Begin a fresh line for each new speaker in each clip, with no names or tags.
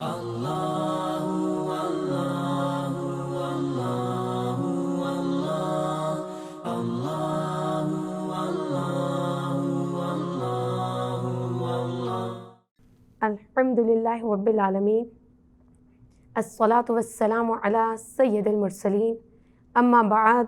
الحمدللہ رب العالمین، الصلاۃ والسلام علی سید المرسلین، اما بعد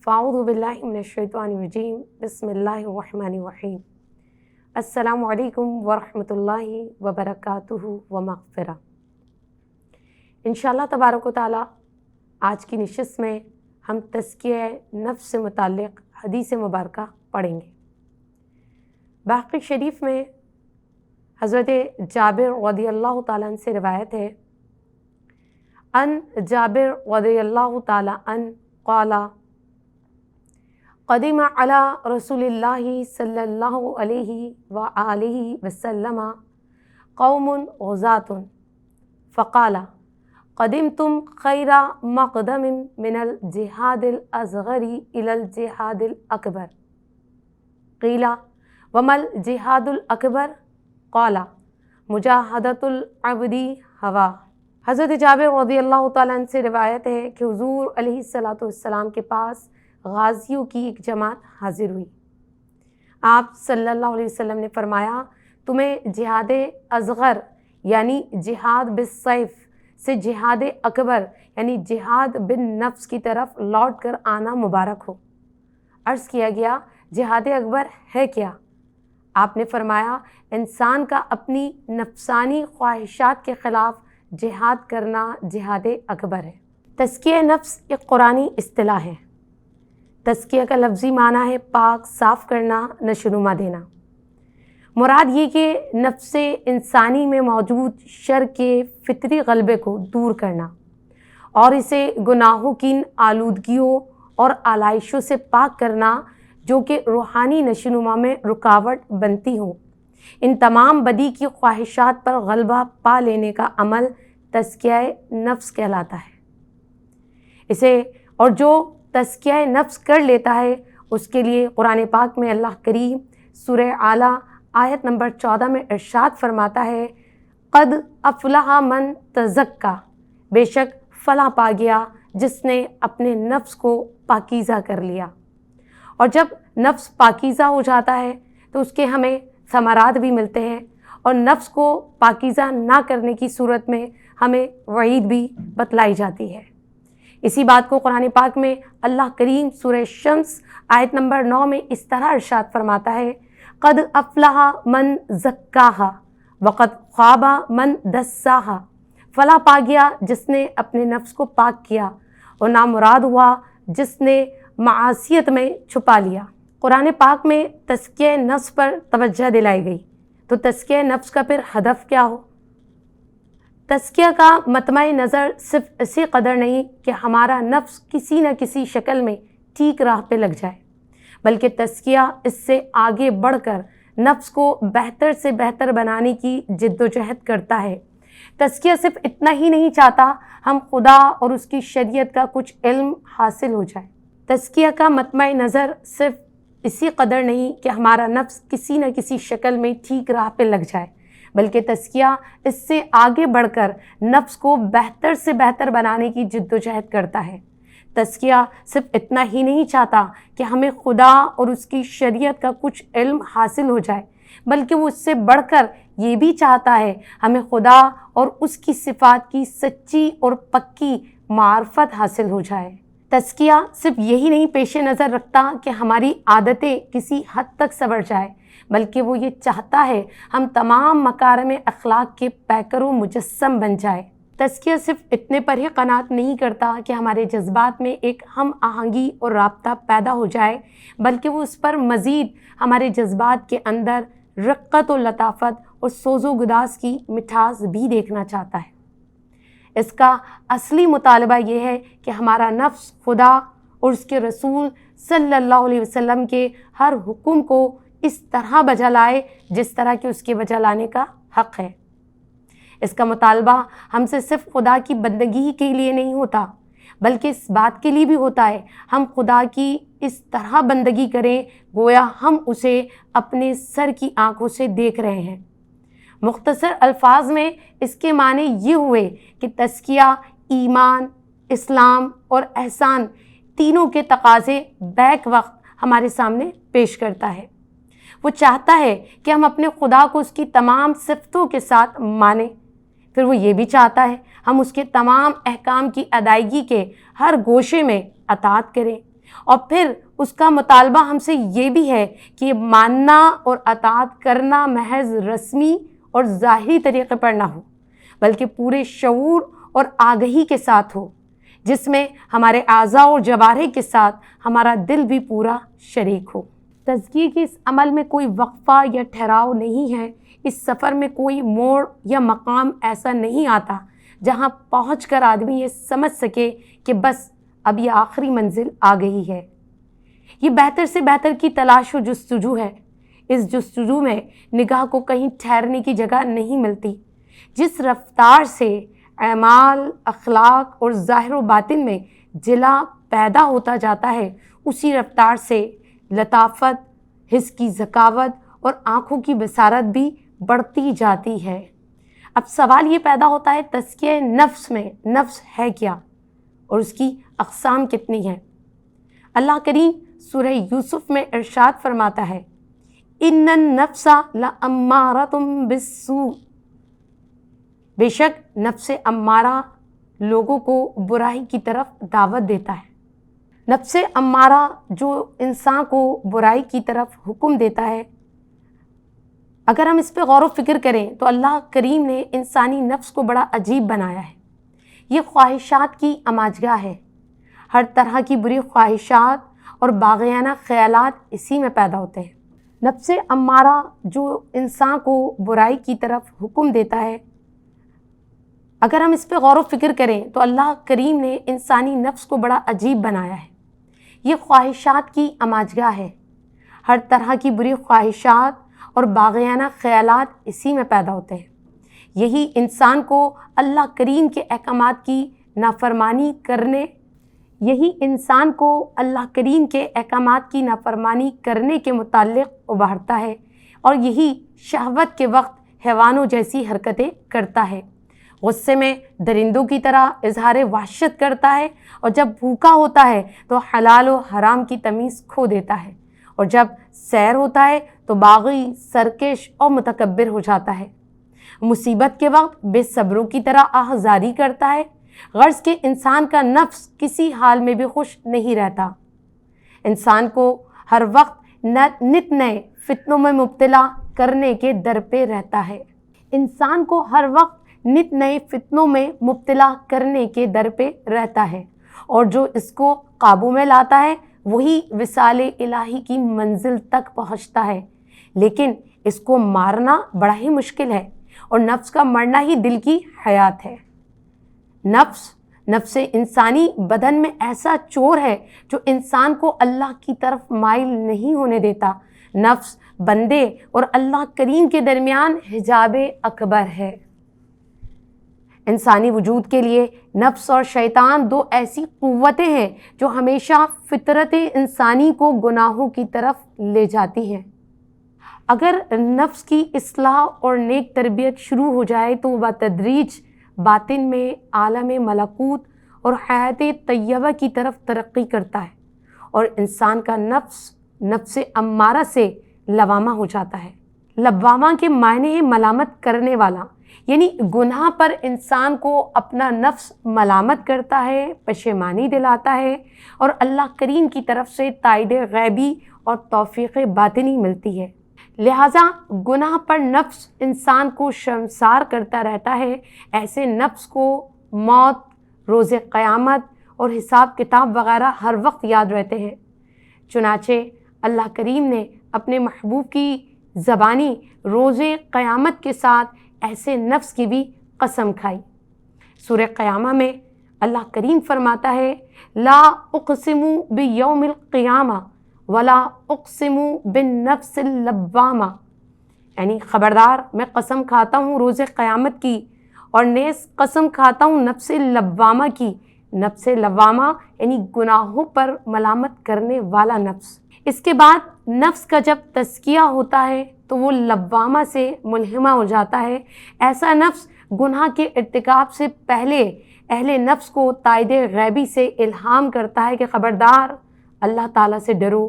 فاعوذ باللہ من الشیطان الرجیم، بسم اللہ الرحمن الرحیم۔ السلام علیکم ورحمۃ اللہ وبرکاتہ ومغفرہ۔ انشاءاللہ تبارک و تعالی آج کی نشست میں ہم تزکیہ نفس سے متعلق حدیث مبارکہ پڑھیں گے۔ باقی شریف میں حضرت جابر رضی اللہ تعالیٰ عنہ سے روایت ہے، ان جابر رضی اللہ تعالیٰ عنہ قال قدم علی رسول اللہ صلی اللہ علیہ وآلہ وسلم قوم غزاة فقال قدمتم خیر مقدم من الجہاد الاصغر الى الجہاد الاکبر، قیل وما الجہاد الاکبر؟ قال مجاہدۃ العبد ہوا۔ حضرت جابر رضی اللہ تعالیٰ عنہ سے روایت ہے کہ حضور علیہ الصلاۃ والسلام کے پاس غازیوں کی ایک جماعت حاضر ہوئی۔ آپ صلی اللہ علیہ وسلم نے فرمایا، تمہیں جہاد اصغر یعنی جہاد بالسیف سے جہاد اکبر یعنی جہاد بالنفس کی طرف لوٹ کر آنا مبارک ہو۔ عرض کیا گیا، جہاد اکبر ہے کیا؟ آپ نے فرمایا، انسان کا اپنی نفسانی خواہشات کے خلاف جہاد کرنا جہاد اکبر ہے۔ تزکیہ نفس ایک قرآنی اصطلاح ہے۔ تزکیہ کا لفظی معنی ہے پاک صاف کرنا، نشوونما دینا۔ مراد یہ کہ نفس انسانی میں موجود شر کے فطری غلبے کو دور کرنا اور اسے گناہوں کی آلودگیوں اور آلائشوں سے پاک کرنا جو کہ روحانی نشوونما میں رکاوٹ بنتی ہوں۔ ان تمام بدی کی خواہشات پر غلبہ پا لینے کا عمل تزکیہ نفس کہلاتا ہے۔ اسے اور جو تزکیہ نفس کر لیتا ہے اس کے لیے قرآن پاک میں اللہ کریم سورہ اعلیٰ آیت نمبر 14 میں ارشاد فرماتا ہے، قد افلح من تزکا، بے شک فلاح پا گیا جس نے اپنے نفس کو پاکیزہ کر لیا۔ اور جب نفس پاکیزہ ہو جاتا ہے تو اس کے ہمیں ثمرات بھی ملتے ہیں، اور نفس کو پاکیزہ نہ کرنے کی صورت میں ہمیں وعید بھی بتلائی جاتی ہے۔ اسی بات کو قرآن پاک میں اللہ کریم سورہ شمس آیت نمبر 9 میں اس طرح ارشاد فرماتا ہے، قد افلح من زکاہا وقد خاب من دساہا، فلاح پا گیا جس نے اپنے نفس کو پاک کیا اور نامراد ہوا جس نے معاصیت میں چھپا لیا۔ قرآن پاک میں تزکیہ نفس پر توجہ دلائی گئی، تو تزکیہ نفس کا پھر ہدف کیا ہو؟ تزکیہ کا مطمع نظر صرف اسی قدر نہیں کہ ہمارا نفس کسی نہ کسی شکل میں ٹھیک راہ پہ لگ جائے، بلکہ تزکیہ اس سے آگے بڑھ کر نفس کو بہتر سے بہتر بنانے کی جد و جہد کرتا ہے۔ تزکیہ صرف اتنا ہی نہیں چاہتا ہم خدا اور اس کی شریعت کا کچھ علم حاصل ہو جائے۔ تزکیہ کا مطمع نظر صرف اسی قدر نہیں کہ ہمارا نفس کسی نہ کسی شکل میں ٹھیک راہ پہ لگ جائے، بلکہ تزکیہ اس سے آگے بڑھ کر نفس کو بہتر سے بہتر بنانے کی جد و جہد کرتا ہے۔ تزکیہ صرف اتنا ہی نہیں چاہتا کہ ہمیں خدا اور اس کی شریعت کا کچھ علم حاصل ہو جائے، بلکہ وہ اس سے بڑھ کر یہ بھی چاہتا ہے ہمیں خدا اور اس کی صفات کی سچی اور پکی معرفت حاصل ہو جائے۔ تزکیہ صرف یہی نہیں پیش نظر رکھتا کہ ہماری عادتیں کسی حد تک سنور جائے، بلکہ وہ یہ چاہتا ہے ہم تمام مکارم اخلاق کے پیکر و مجسم بن جائے۔ تزکیہ صرف اتنے پر ہی قناعت نہیں کرتا کہ ہمارے جذبات میں ایک ہم آہنگی اور رابطہ پیدا ہو جائے، بلکہ وہ اس پر مزید ہمارے جذبات کے اندر رقت و لطافت اور سوز و گداز کی مٹھاس بھی دیکھنا چاہتا ہے۔ اس کا اصلی مطالبہ یہ ہے کہ ہمارا نفس خدا اور اس کے رسول صلی اللہ علیہ وسلم کے ہر حکم کو اس طرح بجا لائے جس طرح کہ اس کے بجا لانے کا حق ہے۔ اس کا مطالبہ ہم سے صرف خدا کی بندگی ہی کے لیے نہیں ہوتا، بلکہ اس بات کے لیے بھی ہوتا ہے ہم خدا کی اس طرح بندگی کریں گویا ہم اسے اپنے سر کی آنکھوں سے دیکھ رہے ہیں۔ مختصر الفاظ میں اس کے معنی یہ ہوئے کہ تزکیہ ایمان، اسلام اور احسان تینوں کے تقاضے بیک وقت ہمارے سامنے پیش کرتا ہے۔ وہ چاہتا ہے کہ ہم اپنے خدا کو اس کی تمام صفتوں کے ساتھ مانیں، پھر وہ یہ بھی چاہتا ہے ہم اس کے تمام احکام کی ادائیگی کے ہر گوشے میں اطاعت کریں، اور پھر اس کا مطالبہ ہم سے یہ بھی ہے کہ ماننا اور اطاعت کرنا محض رسمی اور ظاہری طریقے پر نہ ہو، بلکہ پورے شعور اور آگہی کے ساتھ ہو، جس میں ہمارے اعضاء اور جوارح کے ساتھ ہمارا دل بھی پورا شریک ہو۔ تزکیے کے اس عمل میں کوئی وقفہ یا ٹھہراؤ نہیں ہے۔ اس سفر میں کوئی موڑ یا مقام ایسا نہیں آتا جہاں پہنچ کر آدمی یہ سمجھ سکے کہ بس اب یہ آخری منزل آ گئی ہے۔ یہ بہتر سے بہتر کی تلاش و جستجو ہے۔ اس جستجو میں نگاہ کو کہیں ٹھہرنے کی جگہ نہیں ملتی۔ جس رفتار سے اعمال، اخلاق اور ظاہر و باطن میں جلا پیدا ہوتا جاتا ہے، اسی رفتار سے لطافت، حس کی ذکاوت اور آنکھوں کی بصارت بھی بڑھتی جاتی ہے۔ اب سوال یہ پیدا ہوتا ہے تزکیہ نفس میں نفس ہے کیا اور اس کی اقسام کتنی ہیں؟ اللہ کریم سورہ یوسف میں ارشاد فرماتا ہے ان النفس لامارۃ بالسوء، بے شک نفس امارہ لوگوں کو برائی کی طرف دعوت دیتا ہے۔ نفس امارہ جو انسان کو برائی کی طرف حکم دیتا ہے، اگر ہم اس پہ غور و فکر کریں تو اللہ کریم نے انسانی نفس کو بڑا عجیب بنایا ہے۔ یہ خواہشات کی اماجگاہ ہے۔ ہر طرح کی بری خواہشات اور باغیانہ خیالات اسی میں پیدا ہوتے ہیں۔ نفس امارہ جو انسان کو برائی کی طرف حکم دیتا ہے، اگر ہم اس پہ غور و فکر کریں تو اللہ کریم نے انسانی نفس کو بڑا عجیب بنایا ہے۔ یہ خواہشات کی اماجگاہ ہے۔ ہر طرح کی بری خواہشات اور باغیانہ خیالات اسی میں پیدا ہوتے ہیں۔ یہی انسان کو اللہ کریم کے احکامات کی نافرمانی کرنے کے متعلق ابھارتا ہے، اور یہی شہوت کے وقت حیوانوں جیسی حرکتیں کرتا ہے۔ غصے میں درندوں کی طرح اظہار وحشت کرتا ہے، اور جب بھوکا ہوتا ہے تو حلال و حرام کی تمیز کھو دیتا ہے، اور جب سیر ہوتا ہے تو باغی، سرکش اور متکبر ہو جاتا ہے۔ مصیبت کے وقت بے صبروں کی طرح آہذاری کرتا ہے۔ غرض کہ انسان کا نفس کسی حال میں بھی خوش نہیں رہتا۔ انسان کو ہر وقت نت نئے فتنوں میں مبتلا کرنے کے در پہ رہتا ہے۔ اور جو اس کو قابو میں لاتا ہے وہی وصال الہی کی منزل تک پہنچتا ہے، لیکن اس کو مارنا بڑا ہی مشکل ہے، اور نفس کا مرنا ہی دل کی حیات ہے۔ نفس انسانی بدن میں ایسا چور ہے جو انسان کو اللہ کی طرف مائل نہیں ہونے دیتا۔ نفس بندے اور اللہ کریم کے درمیان حجاب اکبر ہے۔ انسانی وجود کے لیے نفس اور شیطان دو ایسی قوتیں ہیں جو ہمیشہ فطرت انسانی کو گناہوں کی طرف لے جاتی ہیں۔ اگر نفس کی اصلاح اور نیک تربیت شروع ہو جائے تو وہ بتدریج باطن میں عالم ملکوت اور حیات طیبہ کی طرف ترقی کرتا ہے، اور انسان کا نفس امارہ سے لوامہ ہو جاتا ہے۔ لوامہ کے معنی ہے ملامت کرنے والا، یعنی گناہ پر انسان کو اپنا نفس ملامت کرتا ہے، پشیمانی دلاتا ہے، اور اللہ کریم کی طرف سے تائید غیبی اور توفیق باطنی ملتی ہے۔ لہٰذا گناہ پر نفس انسان کو شرمسار کرتا رہتا ہے۔ ایسے نفس کو موت، روز قیامت اور حساب کتاب وغیرہ ہر وقت یاد رہتے ہیں۔ چنانچہ اللہ کریم نے اپنے محبوب کی زبانی روز قیامت کے ساتھ ایسے نفس کی بھی قسم کھائی۔ سورہ قیامہ میں اللہ کریم فرماتا ہے لا اقسم بیوم القیامہ ولا اقسم بالنفس اللوامہ، یعنی خبردار میں قسم کھاتا ہوں روز قیامت کی، اور نیز قسم کھاتا ہوں نفس لوامہ کی۔ نفس لوامہ یعنی گناہوں پر ملامت کرنے والا نفس۔ اس کے بعد نفس کا جب تزکیہ ہوتا ہے تو وہ لوامہ سے ملہمہ ہو جاتا ہے۔ ایسا نفس گناہ کے ارتکاب سے پہلے اہل نفس کو تائید غیبی سے الہام کرتا ہے کہ خبردار، اللہ تعالیٰ سے ڈرو،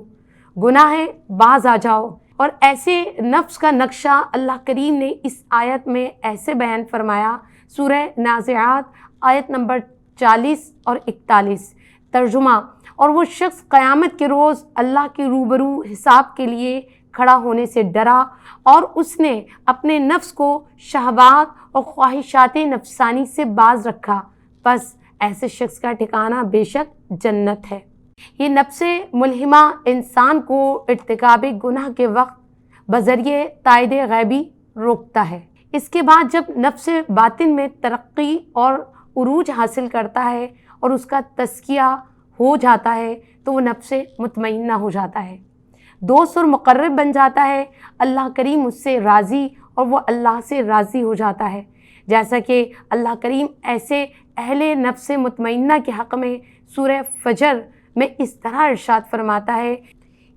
گناہ ہے باز آ جاؤ۔ اور ایسے نفس کا نقشہ اللہ کریم نے اس آیت میں ایسے بیان فرمایا، سورہ نازعات آیت نمبر 40 اور 41۔ ترجمہ: اور وہ شخص قیامت کے روز اللہ کے روبرو حساب کے لیے کھڑا ہونے سے ڈرا اور اس نے اپنے نفس کو شہوات اور خواہشات نفسانی سے باز رکھا، بس ایسے شخص کا ٹھکانہ بے شک جنت ہے۔ یہ نفس ملہمہ انسان کو ارتکاب گناہ کے وقت بذریعہ تائید غیبی روکتا ہے۔ اس کے بعد جب نفس باطن میں ترقی اور عروج حاصل کرتا ہے اور اس کا تزکیہ ہو جاتا ہے تو وہ نفس مطمئنہ ہو جاتا ہے، دوست اور مقرب بن جاتا ہے، اللہ کریم اس سے راضی اور وہ اللہ سے راضی ہو جاتا ہے۔ جیسا کہ اللہ کریم ایسے اہل نفس مطمئنہ کے حق میں سورہ فجر میں اس طرح ارشاد فرماتا ہے،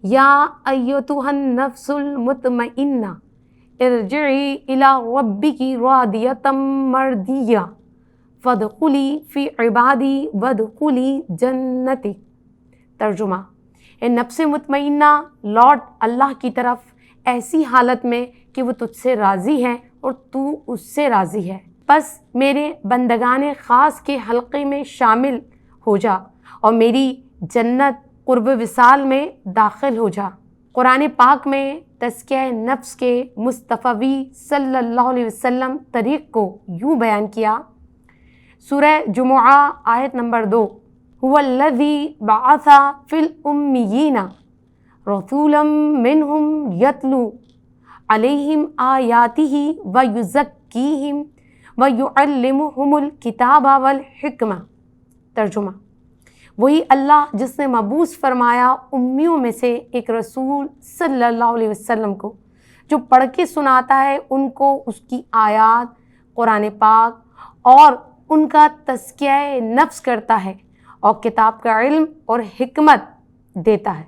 یا ایتھا النفس المطمئنہ ارجعی الی ربک راضیۃ مرضیہ فادخلی فی عبادی وادخلی جنتی۔ ترجمہ: اے نفس مطمئنہ، لوٹ اللہ کی طرف ایسی حالت میں کہ وہ تجھ سے راضی ہے اور تو اس سے راضی ہے، بس میرے بندگان خاص کے حلقے میں شامل ہو جا اور میری جنت قرب وصال میں داخل ہو جا۔ قرآن پاک میں تزکیہ نفس کے مصطفی صلی اللہ علیہ وسلم طریق کو یوں بیان کیا، سورہ جمعہ آیت نمبر 2، هو الذی بعث فی الامیین رسولا منہم یتلو علیہم آیاتہ ویزکیہم ویعلمہم الکتاب والحکمہ۔ ترجمہ: وہی اللہ جس نے مبعوث فرمایا امیوں میں سے ایک رسول صلی اللہ علیہ وسلم کو، جو پڑھ کے سناتا ہے ان کو اس کی آیات قرآن پاک اور ان کا تزکیہ نفس کرتا ہے اور کتاب کا علم اور حکمت دیتا ہے۔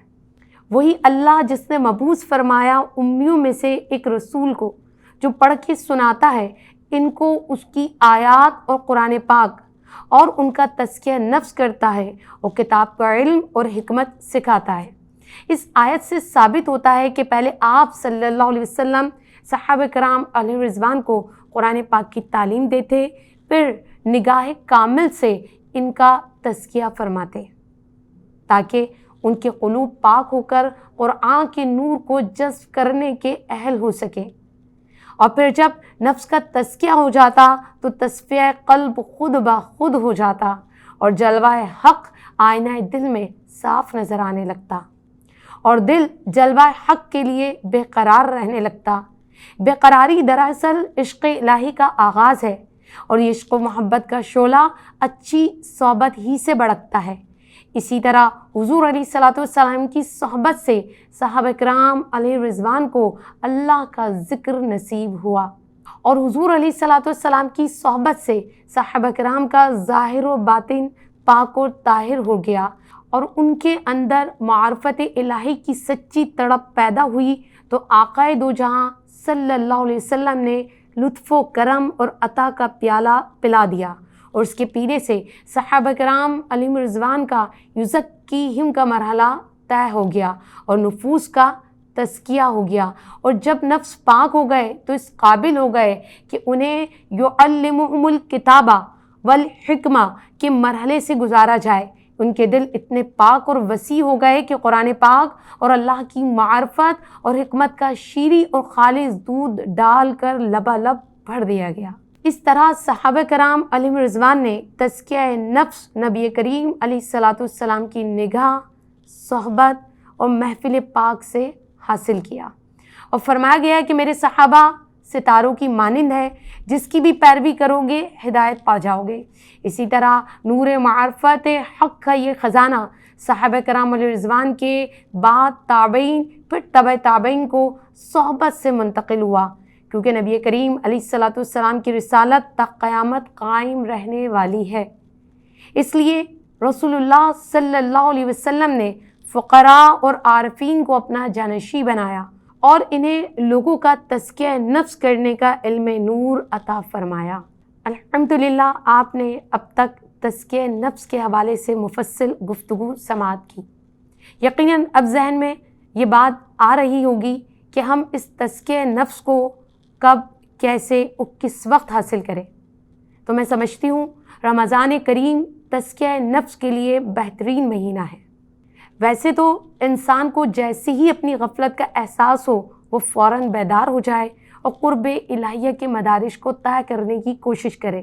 وہی اللہ جس نے مبعوث فرمایا امیوں میں سے ایک رسول کو، جو پڑھ کے سناتا ہے ان کو اس کی آیات اور قرآن پاک اور ان کا تزکیہ نفس کرتا ہے اور کتاب کا علم اور حکمت سکھاتا ہے۔ اس آیت سے ثابت ہوتا ہے کہ پہلے آپ صلی اللہ علیہ وسلم صحابہ کرام علیہ رضوان کو قرآن پاک کی تعلیم دیتے، پھر نگاہ کامل سے ان کا تزکیہ فرماتے تاکہ ان کے قلوب پاک ہو کر قرآن کے نور کو جذب کرنے کے اہل ہو سکے، اور پھر جب نفس کا تزکیہ ہو جاتا تو تصفیہ قلب خود بخود ہو جاتا اور جلوہ حق آئینہ دل میں صاف نظر آنے لگتا اور دل جلوہ حق کے لیے بے قرار رہنے لگتا۔ بے قراری دراصل عشق الہی کا آغاز ہے اور یہ عشق و محبت کا شعلہ اچھی صحبت ہی سے بھڑکتا ہے۔ اسی طرح حضور علیہ الصلوۃ والسلام کی صحبت سے صحابہ کرام علیہ رضوان کو اللہ کا ذکر نصیب ہوا، اور حضور علیہ الصلوۃ والسلام کی صحبت سے صحابہ کرام کا ظاہر و باطن پاک و طاہر ہو گیا اور ان کے اندر معرفت الہی کی سچی تڑپ پیدا ہوئی، تو آقائے دو جہاں صلی اللہ علیہ وسلم نے لطف و کرم اور عطا کا پیالہ پلا دیا، اور اس کے پینے سے صحابہ کرام علیہ رضوان کا یزکیہم کا مرحلہ طے ہو گیا اور نفوس کا تزکیہ ہو گیا، اور جب نفس پاک ہو گئے تو اس قابل ہو گئے کہ انہیں یعلمہم الکتاب والحکمہ کے مرحلے سے گزارا جائے۔ ان کے دل اتنے پاک اور وسیع ہو گئے کہ قرآن پاک اور اللہ کی معرفت اور حکمت کا شیریں اور خالص دودھ ڈال کر لبالب بھر دیا گیا۔ اس طرح صحابہ کرام علیہ رضوان نے تزکیہ نفس نبی کریم علیہ الصلوۃ والسلام کی نگاہ، صحبت اور محفل پاک سے حاصل کیا، اور فرمایا گیا ہے کہ میرے صحابہ ستاروں کی مانند ہے، جس کی بھی پیروی کرو گے ہدایت پا جاؤ گے۔ اسی طرح نور معرفت حق کا یہ خزانہ صحابہ کرام علیہ رضوان کے بعد تابعین، پھر تبع تابعین کو صحبت سے منتقل ہوا، کیونکہ نبی کریم علیہ الصلوۃ والسلام کی رسالت تا قیامت قائم رہنے والی ہے۔ اس لیے رسول اللہ صلی اللہ علیہ وسلم نے فقراء اور عارفین کو اپنا جانشین بنایا اور انہیں لوگوں کا تزکیہ نفس کرنے کا علم نور عطا فرمایا۔ الحمدللہ آپ نے اب تک تزکیہ نفس کے حوالے سے مفصل گفتگو سماعت کی۔ یقیناً اب ذہن میں یہ بات آ رہی ہوگی کہ ہم اس تزکیہ نفس کو کب، کیسے اور کس وقت حاصل کریں۔ تو میں سمجھتی ہوں رمضان کریم تزکیہ نفس کے لیے بہترین مہینہ ہے۔ ویسے تو انسان کو جیسے ہی اپنی غفلت کا احساس ہو وہ فوراً بیدار ہو جائے اور قرب الہیہ کے مدارج کو طے کرنے کی کوشش کرے،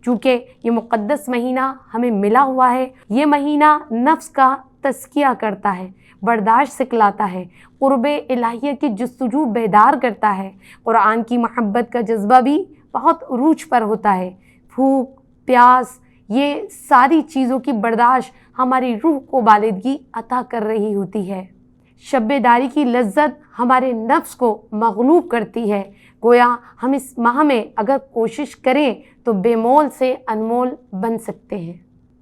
چونکہ یہ مقدس مہینہ ہمیں ملا ہوا ہے۔ یہ مہینہ نفس کا تزکیہ کرتا ہے، برداشت سکھلاتا ہے، قرب الہیہ کی جستجو بیدار کرتا ہے۔ قرآن کی محبت کا جذبہ بھی بہت عروج پر ہوتا ہے۔ بھوک، پیاس، یہ ساری چیزوں کی برداشت ہماری روح کو بالادگی عطا کر رہی ہوتی ہے۔ شب بیداری کی لذت ہمارے نفس کو مغلوب کرتی ہے۔ گویا ہم اس ماہ میں اگر کوشش کریں تو بے مول سے انمول بن سکتے ہیں۔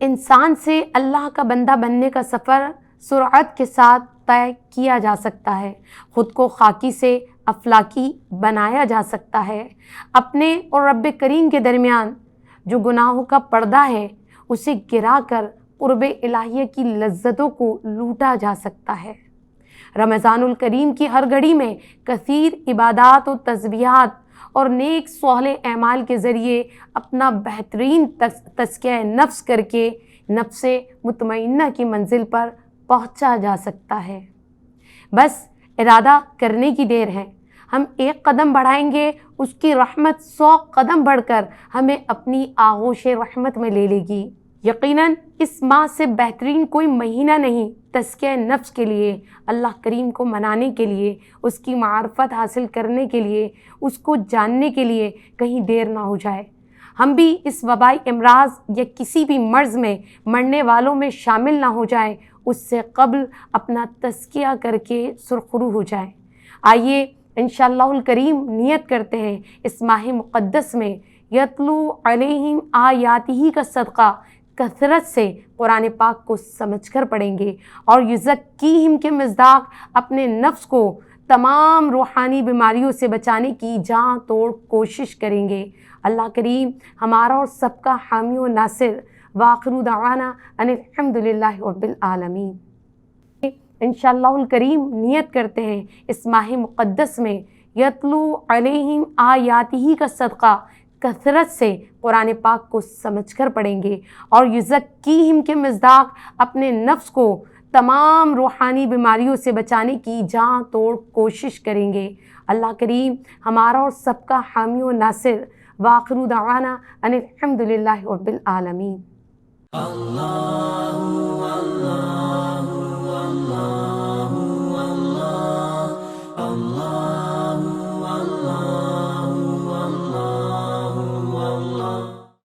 انسان سے اللہ کا بندہ بننے کا سفر سرعت کے ساتھ طے کیا جا سکتا ہے۔ خود کو خاکی سے افلاکی بنایا جا سکتا ہے۔ اپنے اور رب کریم کے درمیان جو گناہوں کا پردہ ہے اسے گرا کر قرب الہیہ کی لذتوں کو لوٹا جا سکتا ہے۔ رمضان الکریم کی ہر گھڑی میں کثیر عبادات و تسبیحات اور نیک صالح اعمال کے ذریعے اپنا بہترین تزکیہ نفس کر کے نفس مطمئنہ کی منزل پر پہنچا جا سکتا ہے۔ بس ارادہ کرنے کی دیر ہے۔ ہم ایک قدم بڑھائیں گے، اس کی رحمت 100 قدم بڑھ کر ہمیں اپنی آغوش رحمت میں لے لے گی۔ یقیناً اس ماہ سے بہترین کوئی مہینہ نہیں تزکیہ نفس کے لیے، اللہ کریم کو منانے کے لیے، اس کی معرفت حاصل کرنے کے لیے، اس کو جاننے کے لیے کہیں دیر نہ ہو جائے۔ ہم بھی اس وبائی امراض یا کسی بھی مرض میں مرنے والوں میں شامل نہ ہو جائیں، اس سے قبل اپنا تزکیہ کر کے سرخرو ہو جائیں۔ آئیے انشاءاللہ الکریم نیت کرتے ہیں اس ماہ مقدس میں یتلو علیہم آیاتہ کا صدقہ کثرت سے قرآن پاک کو سمجھ کر پڑھیں گے اور یزکیہم کے مصداق اپنے نفس کو تمام روحانی بیماریوں سے بچانے کی جاں توڑ کوشش کریں گے۔ اللہ کریم ہمارا اور سب کا حامی و ناصر۔ وآخر دعوانا ان الحمدللہ رب العالمین۔ انشاءاللہ الکریم نیت کرتے ہیں اس ماہ مقدس میں یتلو علیہم آیاتہ کا صدقہ کثرت سے قرآن پاک کو سمجھ کر پڑھیں گے اور یزکیہم کے مصداق اپنے نفس کو تمام روحانی بیماریوں سے بچانے کی جاں توڑ کوشش کریں گے۔ اللہ کریم ہمارا اور سب کا حامی و ناصر۔ وآخر دعوانا ان الحمدللہ رب العالمین۔ اللہ